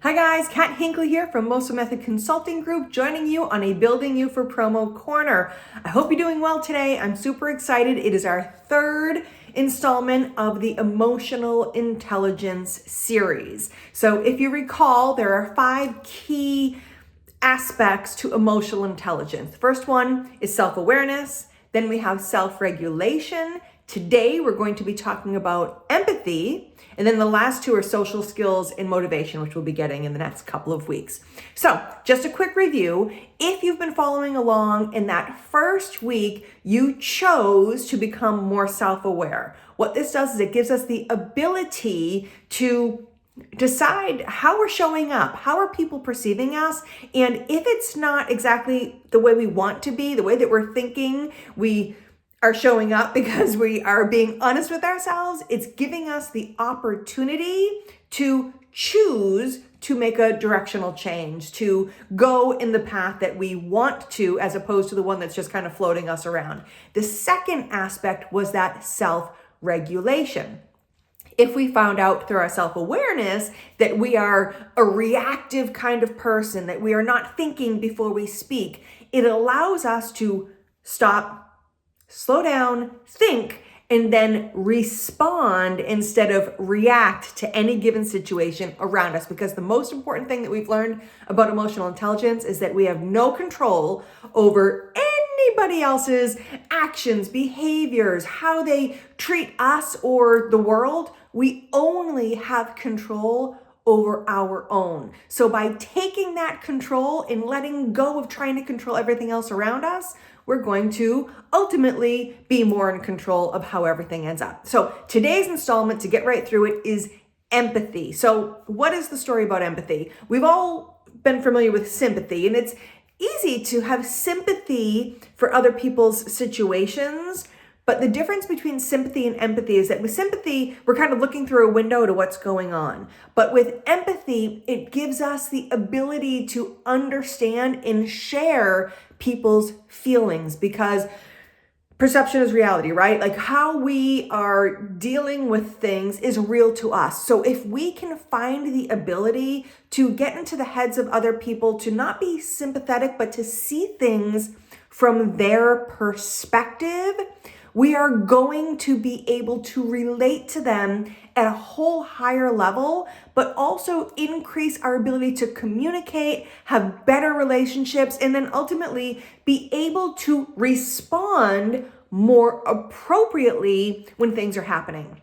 Hi guys, Kat Hinckley here from Moso Method Consulting Group, joining you on a Building You for Promo Corner. I hope you're doing well today. I'm super excited. It is our third installment of the Emotional Intelligence series. So if you recall, there are 5 key aspects to emotional intelligence. The first one is self-awareness. Then we have self-regulation. Today, we're going to be talking about empathy. And then the last 2 are social skills and motivation, which we'll be getting in the next couple of weeks. So just a quick review. If you've been following along in that first week, you chose to become more self-aware. What this does is it gives us the ability to decide how we're showing up, how are people perceiving us, and if it's not exactly the way we want to be, the way that we're thinking, we are showing up because we are being honest with ourselves, it's giving us the opportunity to choose to make a directional change, to go in the path that we want to, as opposed to the one that's just kind of floating us around. The second aspect was that self-regulation. If we found out through our self-awareness that we are a reactive kind of person, that we are not thinking before we speak, it allows us to stop, slow down, think, and then respond instead of react to any given situation around us. Because the most important thing that we've learned about emotional intelligence is that we have no control over anybody else's actions, behaviors, how they treat us or the world. We only have control over our own. So by taking that control and letting go of trying to control everything else around us, we're going to ultimately be more in control of how everything ends up. So today's installment, to get right through it, is empathy. So what is the story about empathy? We've all been familiar with sympathy, and it's easy to have sympathy for other people's situations. But the difference between sympathy and empathy is that with sympathy, we're kind of looking through a window to what's going on. But with empathy, it gives us the ability to understand and share people's feelings, because perception is reality, right? Like how we are dealing with things is real to us. So if we can find the ability to get into the heads of other people, to not be sympathetic, but to see things from their perspective, we are going to be able to relate to them at a whole higher level, but also increase our ability to communicate, have better relationships, and then ultimately be able to respond more appropriately when things are happening.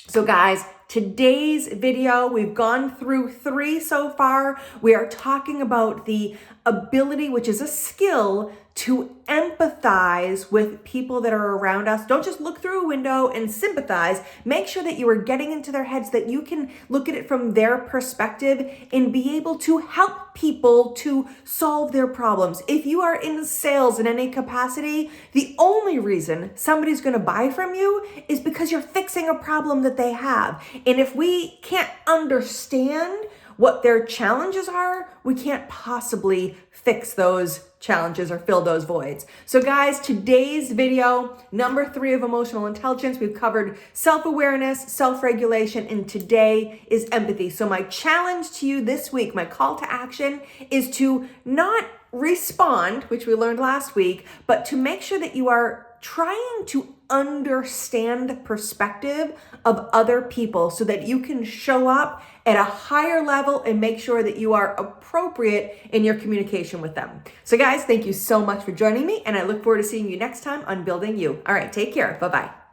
So guys, today's video, we've gone through 3 so far. We are talking about the ability, which is a skill, to empathize with people that are around us. Don't just look through a window and sympathize. Make sure that you are getting into their heads, that you can look at it from their perspective and be able to help people to solve their problems. If you are in sales in any capacity, the only reason somebody's going to buy from you is because you're fixing a problem that they have. And if we can't understand what their challenges are, we can't possibly fix those challenges or fill those voids. So guys, today's video, number 3 of emotional intelligence, we've covered self-awareness, self-regulation, and today is empathy. So my challenge to you this week, my call to action, is to not respond, which we learned last week, but to make sure that you are trying to understand the perspective of other people so that you can show up at a higher level and make sure that you are appropriate in your communication with them. So guys, thank you so much for joining me, and I look forward to seeing you next time on Building You. All right, take care. Bye-bye.